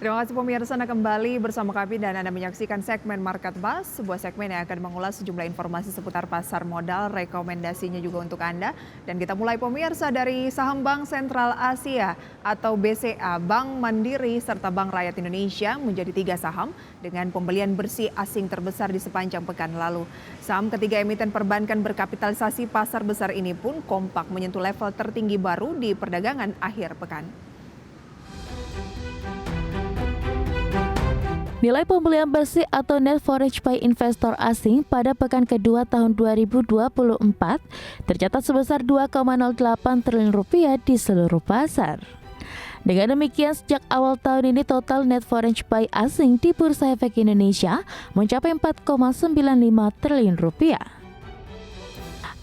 Terima kasih pemirsa, Anda kembali bersama kami dan Anda menyaksikan segmen Market Buzz, sebuah segmen yang akan mengulas sejumlah informasi seputar pasar modal, rekomendasinya juga untuk Anda. Dan kita mulai pemirsa dari saham Bank Sentral Asia atau BCA, Bank Mandiri serta Bank Rakyat Indonesia menjadi 3 saham dengan pembelian bersih asing terbesar di sepanjang pekan lalu. Saham ketiga emiten perbankan berkapitalisasi pasar besar ini pun kompak menyentuh level tertinggi baru di perdagangan akhir pekan. Nilai pembelian bersih atau net foreign buy investor asing pada pekan kedua tahun 2024 tercatat sebesar 2,08 triliun rupiah di seluruh pasar. Dengan demikian, sejak awal tahun ini total net foreign buy asing di Bursa Efek Indonesia mencapai 4,95 triliun rupiah.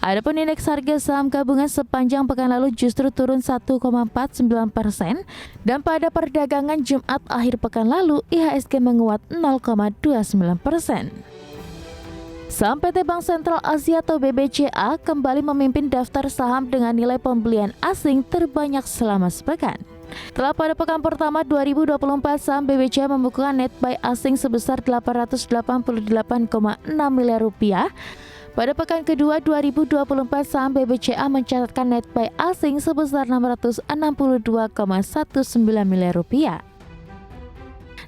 Adapun indeks harga saham gabungan sepanjang pekan lalu justru turun 1,49% dan pada perdagangan Jumat akhir pekan lalu IHSG menguat 0,29%. Saham PT Bank Sentral Asia atau BBCA kembali memimpin daftar saham dengan nilai pembelian asing terbanyak selama sepekan. Setelah pada pekan pertama 2024 saham BBCA membukukan net buy asing sebesar 888,6 miliar rupiah. Pada pekan kedua 2024 saham BBCA mencatatkan net buy asing sebesar 662,19 miliar rupiah.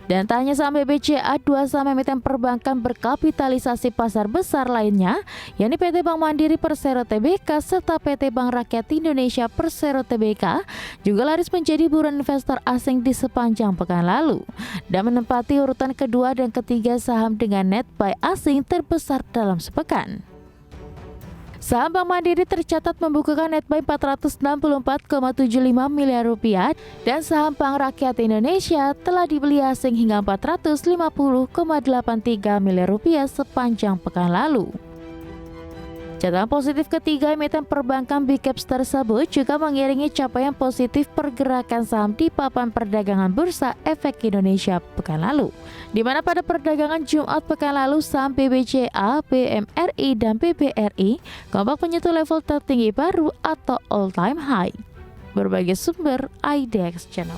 Dan tak hanya saham BBCA, 2 saham emiten perbankan berkapitalisasi pasar besar lainnya, yakni PT Bank Mandiri Persero Tbk serta PT Bank Rakyat Indonesia Persero Tbk, juga laris menjadi buruan investor asing di sepanjang pekan lalu, dan menempati urutan kedua dan ketiga saham dengan net buy asing terbesar dalam sepekan. Saham Bank Mandiri tercatat membukukan net buy 464,75 miliar rupiah dan saham Bank Rakyat Indonesia telah dibeli asing hingga 450,83 miliar rupiah sepanjang pekan lalu. Catatan positif ketiga emiten perbankan Big Caps tersebut juga mengiringi capaian positif pergerakan saham di papan perdagangan Bursa Efek Indonesia pekan lalu, di mana pada perdagangan Jumat pekan lalu saham BBCA, BMRI, dan BBRI kompak menyentuh level tertinggi baru atau all-time high. Berbagai sumber IDX Channel.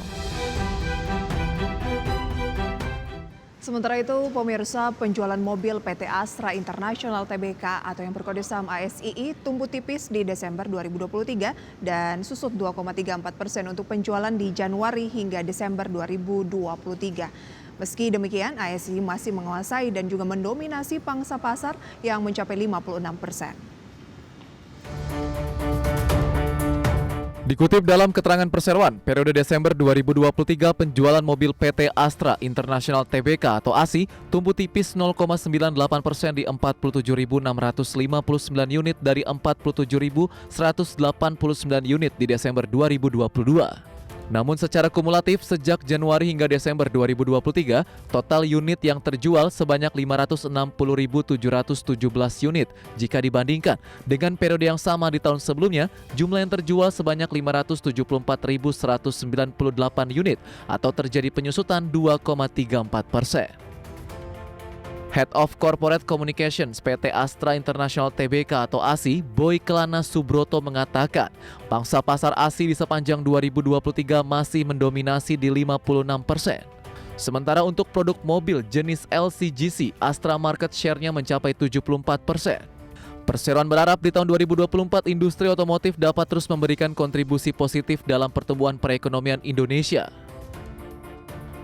Sementara itu, pemirsa, penjualan mobil PT Astra International Tbk atau yang berkode saham ASII tumbuh tipis di Desember 2023 dan susut 2,34% untuk penjualan di Januari hingga Desember 2023. Meski demikian, ASII masih menguasai dan juga mendominasi pangsa pasar yang mencapai 56%. Dikutip dalam keterangan perseroan, periode Desember 2023 penjualan mobil PT Astra International Tbk atau ASI tumbuh tipis 0,98% di 47.659 unit dari 47.189 unit di Desember 2022. Namun secara kumulatif sejak Januari hingga Desember 2023, total unit yang terjual sebanyak 560.717 unit. Jika dibandingkan dengan periode yang sama di tahun sebelumnya, jumlah yang terjual sebanyak 574.198 unit atau terjadi penyusutan 2,34%. Head of Corporate Communications PT Astra International Tbk atau ASI, Boy Kelana Subroto mengatakan, pangsa pasar ASI di sepanjang 2023 masih mendominasi di 56%. Sementara untuk produk mobil jenis LCGC, Astra market share-nya mencapai 74%. Perseroan berharap di tahun 2024 industri otomotif dapat terus memberikan kontribusi positif dalam pertumbuhan perekonomian Indonesia.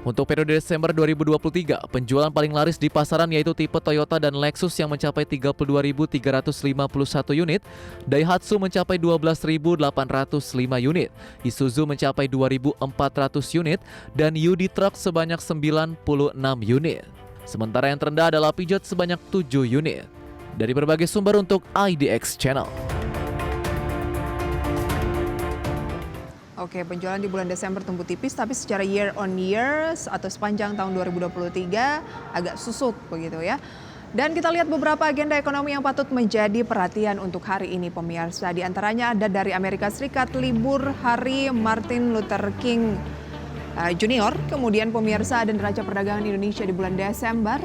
Untuk periode Desember 2023, penjualan paling laris di pasaran yaitu tipe Toyota dan Lexus yang mencapai 32.351 unit, Daihatsu mencapai 12.805 unit, Isuzu mencapai 2.400 unit, dan Yudi Truck sebanyak 96 unit. Sementara yang terendah adalah Peugeot sebanyak 7 unit. Dari berbagai sumber untuk IDX Channel. Oke, penjualan di bulan Desember tumbuh tipis, tapi secara year on year atau sepanjang tahun 2023 agak susut begitu ya. Dan kita lihat beberapa agenda ekonomi yang patut menjadi perhatian untuk hari ini pemirsa. Di antaranya ada dari Amerika Serikat libur hari Martin Luther King Junior. Kemudian pemirsa ada neraca perdagangan Indonesia di bulan Desember.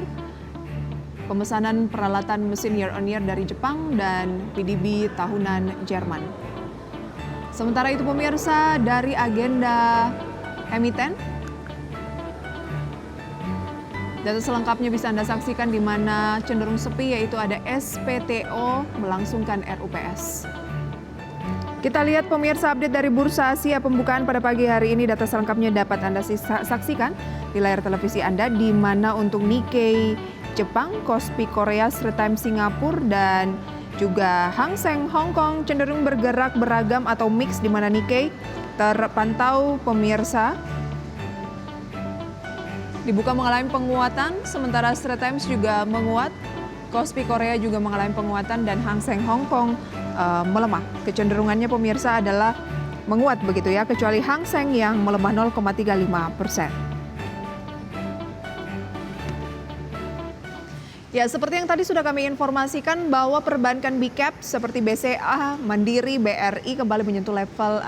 Pemesanan peralatan mesin year on year dari Jepang dan PDB tahunan Jerman. Sementara itu pemirsa, dari agenda emiten, Data selengkapnya bisa Anda saksikan di mana cenderung sepi, yaitu ada SPTO melangsungkan RUPS. Kita lihat pemirsa update dari Bursa Asia pembukaan pada pagi hari ini. Data selengkapnya dapat Anda saksikan di layar televisi Anda, di mana untuk Nikkei Jepang, Kospi Korea, Straits Times Singapura, dan juga Hang Seng Hong Kong cenderung bergerak beragam atau mix, di mana Nikkei terpantau pemirsa dibuka mengalami penguatan, sementara Straits Times juga menguat, Kospi Korea juga mengalami penguatan, dan Hang Seng Hong Kong melemah. Kecenderungannya pemirsa adalah menguat begitu ya, kecuali Hang Seng yang melemah 0,35%. Ya, seperti yang tadi sudah kami informasikan bahwa perbankan Big Cap seperti BCA, Mandiri, BRI kembali menyentuh level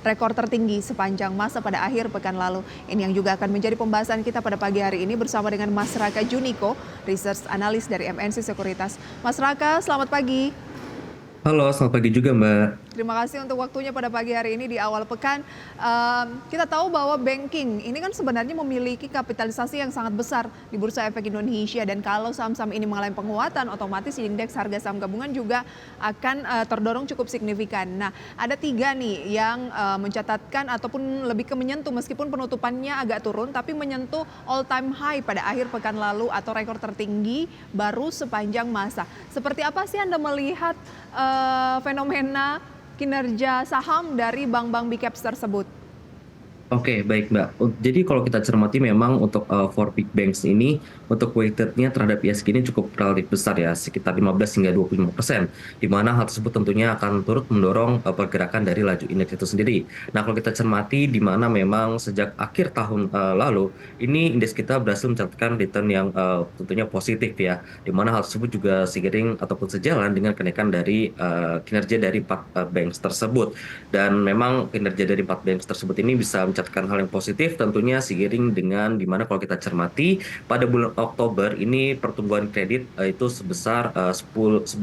rekor tertinggi sepanjang masa pada akhir pekan lalu. Ini yang juga akan menjadi pembahasan kita pada pagi hari ini bersama dengan Mas Raka Juniko, Research Analyst dari MNC Sekuritas. Mas Raka, selamat pagi. Halo, selamat pagi juga Mbak. Terima kasih untuk waktunya pada pagi hari ini di awal pekan. Kita tahu bahwa banking ini kan sebenarnya memiliki kapitalisasi yang sangat besar di Bursa Efek Indonesia, dan kalau saham-saham ini mengalami penguatan, otomatis indeks harga saham gabungan juga akan terdorong cukup signifikan. Nah, ada 3 nih yang mencatatkan ataupun lebih ke menyentuh, meskipun penutupannya agak turun, tapi menyentuh all time high pada akhir pekan lalu atau rekor tertinggi baru sepanjang masa. Seperti apa sih Anda melihat fenomena kinerja saham dari bank-bank big caps tersebut? Oke, baik Mbak. Jadi kalau kita cermati memang untuk 4 big banks ini, untuk weighted-nya terhadap ISG ini cukup relatif besar ya, sekitar 15 hingga 25%, di mana hal tersebut tentunya akan turut mendorong pergerakan dari laju indeks itu sendiri. Nah, kalau kita cermati di mana memang sejak akhir tahun lalu, ini indeks kita berhasil mencatatkan return yang tentunya positif ya, di mana hal tersebut juga seiring ataupun sejalan dengan kenaikan dari kinerja dari 4 banks tersebut. Dan memang kinerja dari 4 banks tersebut ini bisa mencatatkan hal yang positif tentunya seiring dengan dimana kalau kita cermati pada bulan Oktober ini pertumbuhan kredit itu sebesar 11,7%,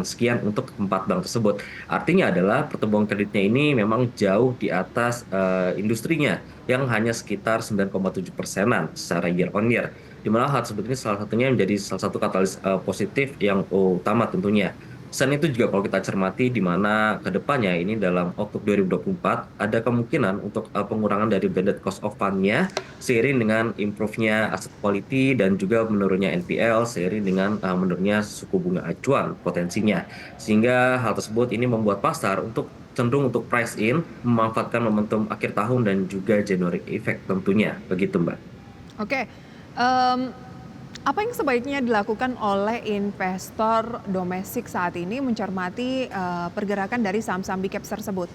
sekian untuk 4 bank tersebut. Artinya adalah pertumbuhan kreditnya ini memang jauh di atas industrinya yang hanya sekitar 9,7%-an secara year on year. Di mana hal tersebut ini salah satunya menjadi salah satu katalis positif yang utama tentunya. Selain itu juga kalau kita cermati di mana kedepannya ini dalam Oktober 2024 ada kemungkinan untuk pengurangan dari blended cost of fund-nya seiring dengan improve-nya asset quality dan juga menurunnya NPL seiring dengan menurunnya suku bunga acuan potensinya. Sehingga hal tersebut ini membuat pasar untuk cenderung untuk price in, memanfaatkan momentum akhir tahun dan juga January effect tentunya. Begitu Mbak. Oke. Apa yang sebaiknya dilakukan oleh investor domestik saat ini mencermati pergerakan dari saham-saham big caps tersebut?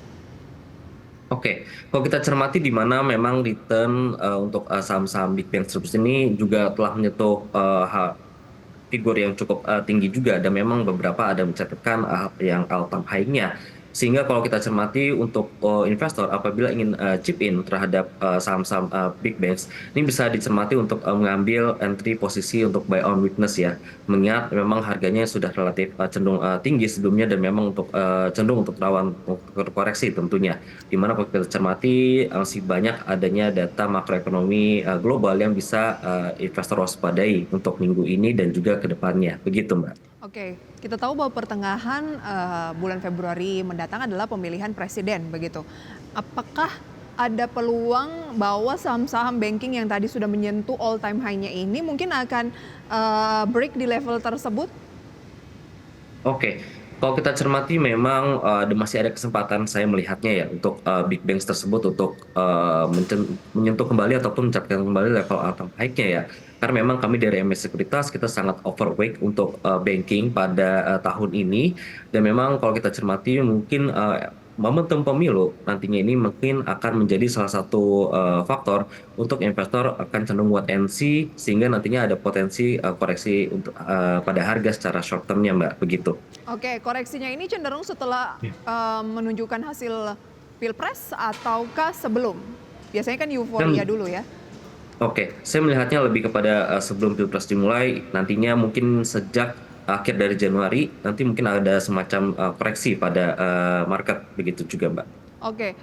Oke, kalau kita cermati di mana memang return untuk saham-saham big banks tersebut ini juga telah menyentuh figur yang cukup tinggi juga, dan memang beberapa ada mencatatkan yang all time high-nya. Sehingga kalau kita cermati untuk investor apabila ingin chip in terhadap saham-saham big banks, ini bisa dicermati untuk mengambil entry posisi untuk buy on weakness ya. Mengingat memang harganya sudah relatif cenderung tinggi sebelumnya, dan memang untuk cenderung untuk rawan koreksi tentunya. Dimana kalau kita cermati masih banyak adanya data makroekonomi global yang bisa investor waspadai untuk minggu ini dan juga ke depannya. Begitu Mbak. Oke, kita tahu bahwa pertengahan bulan Februari mendatang adalah pemilihan presiden begitu. Apakah ada peluang bahwa saham-saham banking yang tadi sudah menyentuh all time high-nya ini mungkin akan break di level tersebut? Oke, kalau kita cermati memang masih ada kesempatan saya melihatnya ya untuk big banks tersebut untuk menyentuh kembali ataupun mencatatkan kembali level all-time high-nya ya. Karena memang kami dari MS Sekuritas kita sangat overweight untuk banking pada tahun ini, dan memang kalau kita cermati mungkin momentum pemilu nantinya ini mungkin akan menjadi salah satu faktor untuk investor akan cenderung wait and see, sehingga nantinya ada potensi koreksi untuk pada harga secara short term-nya Mbak, begitu. Oke, koreksinya ini cenderung setelah menunjukkan hasil Pilpres ataukah sebelum? Biasanya kan euforia dulu ya. Oke, saya melihatnya lebih kepada sebelum Pilpres dimulai, nantinya mungkin sejak akhir dari Januari, nanti mungkin ada semacam koreksi pada market, begitu juga Mbak. Oke,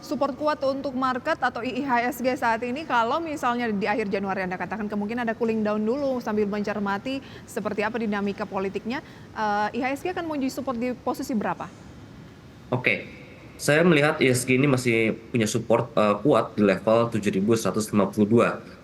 support kuat untuk market atau IHSG saat ini kalau misalnya di akhir Januari Anda katakan kemungkinan ada cooling down dulu sambil mencermati seperti apa dinamika politiknya, IHSG akan menjadi support di posisi berapa? Oke, saya melihat ISG ini masih punya support kuat di level 7.152.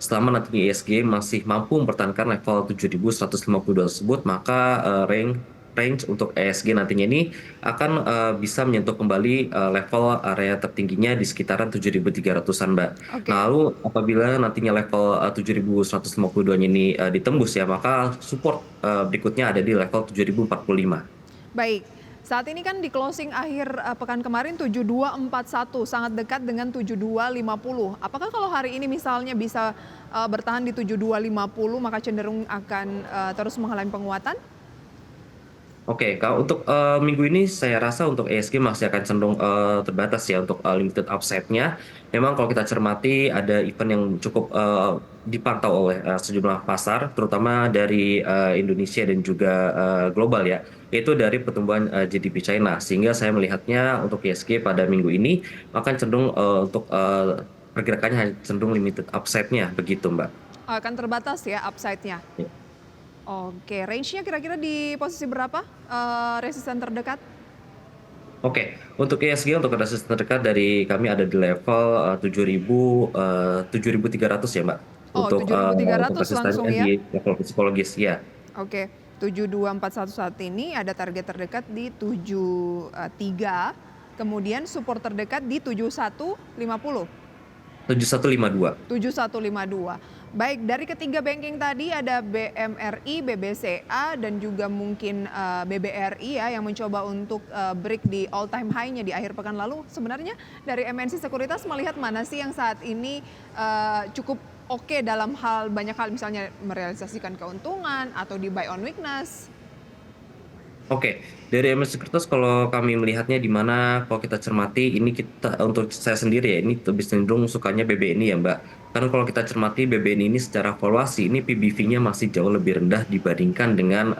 Selama nantinya ISG masih mampu mempertahankan level 7.152 tersebut, maka range untuk ISG nantinya ini akan bisa menyentuh kembali level area tertingginya di sekitaran 7.300-an, Mbak. Oke. Nah, lalu apabila nantinya level 7.152-nya ini ditembus ya, maka support berikutnya ada di level 7.045. Baik, saat ini kan di closing akhir pekan kemarin 7241 sangat dekat dengan 7250. Apakah kalau hari ini misalnya bisa bertahan di 7250 maka cenderung akan terus mengalami penguatan? Oke, kalau untuk minggu ini saya rasa untuk ESG masih akan cenderung terbatas ya untuk limited upside-nya. Memang kalau kita cermati ada event yang cukup dipantau oleh sejumlah pasar, terutama dari Indonesia dan juga global ya, yaitu dari pertumbuhan GDP China. Sehingga saya melihatnya untuk ESG pada minggu ini akan cenderung untuk pergerakannya cenderung limited upside-nya begitu, Mbak. Akan terbatas ya upside-nya. Ya. Oke, range-nya kira-kira di posisi berapa resisten terdekat? Oke, untuk ISG untuk resisten terdekat dari kami ada di level 7.300 ya, Mbak. Oh, Untuk 7.300 langsung resistennya ya? di level psikologis ya. Oke, 7241 saat ini ada target terdekat di 73, kemudian support terdekat di 7150. 7152. 7152. Baik, dari ketiga banking tadi ada BMRI, BBCA dan juga mungkin BBRI ya yang mencoba untuk break di all time high-nya di akhir pekan lalu. Sebenarnya dari MNC Sekuritas melihat mana sih yang saat ini cukup oke dalam banyak hal misalnya merealisasikan keuntungan atau di buy on weakness? Oke, dari MNC Sekuritas kalau kami melihatnya di mana kalau kita cermati ini kita untuk saya sendiri ya ini lebih cenderung sukanya BBNI ya, Mbak. Karena kalau kita cermati BBNI ini secara valuasi ini PBV-nya masih jauh lebih rendah dibandingkan dengan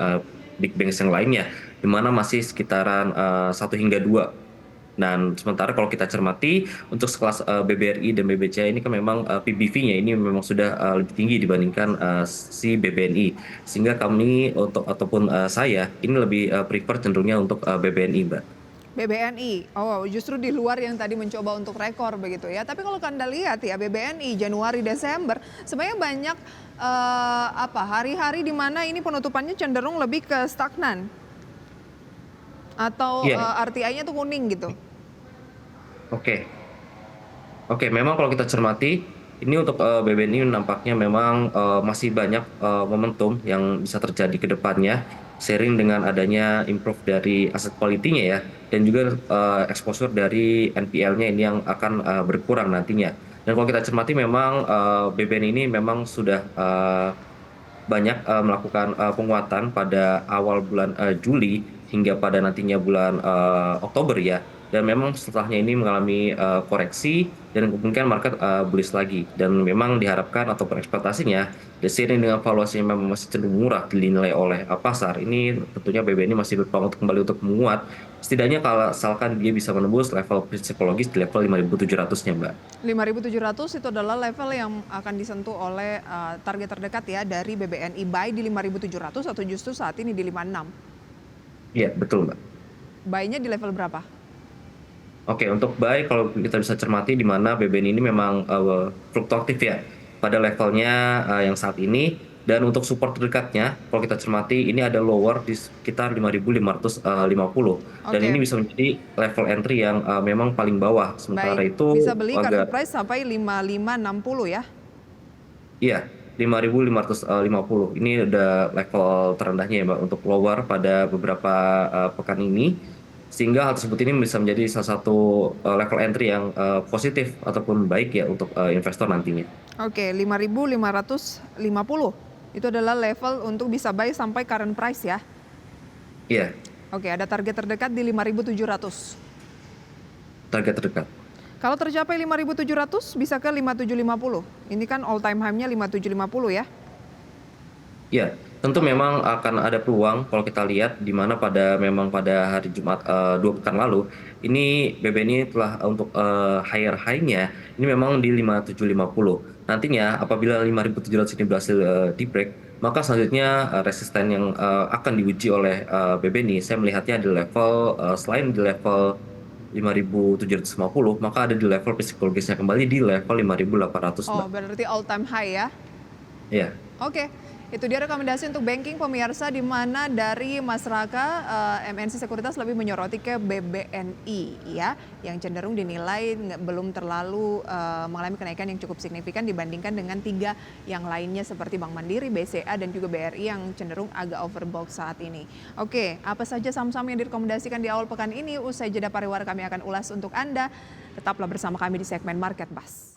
big banks yang lainnya, di mana masih sekitaran 1 hingga 2. Dan sementara kalau kita cermati untuk sekelas BBRI dan BBCA ini kan memang PBV-nya ini memang sudah lebih tinggi dibandingkan si BBNI. Sehingga kami ataupun saya ini lebih prefer cenderungnya untuk BBNI, Mbak. BBNI, oh justru di luar yang tadi mencoba untuk rekor begitu ya. Tapi kalau Anda lihat ya BBNI Januari Desember sebenarnya banyak hari-hari di mana ini penutupannya cenderung lebih ke stagnan atau Iya. RTI-nya tuh kuning gitu. Oke. Oke, memang kalau kita cermati, ini untuk BBNI nampaknya memang masih banyak momentum yang bisa terjadi ke depannya, seiring dengan adanya improve dari aset quality-nya ya, dan juga exposure dari NPL-nya ini yang akan berkurang nantinya. Dan kalau kita cermati memang BBNI ini memang sudah banyak melakukan penguatan pada awal bulan Juli hingga pada nantinya bulan Oktober ya. Dan memang setelahnya ini mengalami koreksi dan kemungkinan market bullish lagi. Dan memang diharapkan atau ekspektasinya seiring dengan valuasi yang memang masih cenderung murah dinilai oleh pasar, ini tentunya BBNI masih berpeluang untuk kembali untuk menguat. Setidaknya kalau asalkan dia bisa menembus level psikologis di level 5.700-nya, Mbak. 5.700 itu adalah level yang akan disentuh oleh target terdekat ya dari BBNI buy di 5.700 atau justru saat ini di 56. Iya, betul, Mbak. Buy-nya di level berapa? Oke, untuk buy kalau kita bisa cermati di mana BBNI ini memang fluktuatif ya pada levelnya yang saat ini, dan untuk support terdekatnya kalau kita cermati ini ada lower di sekitar 5.550 dan Oke. ini bisa menjadi level entry yang memang paling bawah. Sementara Baik, itu bisa beli current agak price sampai 5560 ya. iya 5.550 ini udah level terendahnya ya, Mbak, untuk lower pada beberapa pekan ini. Sehingga hal tersebut ini bisa menjadi salah satu level entry yang positif ataupun baik ya untuk investor nantinya. Oke, 5.550. Itu adalah level untuk bisa buy sampai current price ya. Iya, Oke, ada target terdekat di 5.700. target terdekat. Kalau tercapai 5.700 bisa ke 5.750. Ini kan all time high-nya 5.750 ya. Iya, tentu memang akan ada peluang kalau kita lihat di mana memang pada hari Jumat 2 pekan lalu ini BBNI telah untuk higher high-nya ini memang di 5750. Nantinya apabila 5700 ini berhasil di-break, maka selanjutnya resisten yang akan diuji oleh BBNI saya melihatnya di level selain di level 5750, maka ada di level psikologisnya kembali di level 5800, Oh, Mbak. berarti all time high ya. Iya. Oke, itu dia rekomendasi untuk banking pemirsa, di mana dari Mas Raka MNC Sekuritas lebih menyoroti ke BBNI ya, yang cenderung dinilai belum terlalu mengalami kenaikan yang cukup signifikan dibandingkan dengan 3 yang lainnya seperti Bank Mandiri, BCA dan juga BRI yang cenderung agak overbought saat ini. Oke, apa saja saham-saham yang direkomendasikan di awal pekan ini? Usai jeda pariwara kami akan ulas untuk Anda. Tetaplah bersama kami di segmen Market Buzz.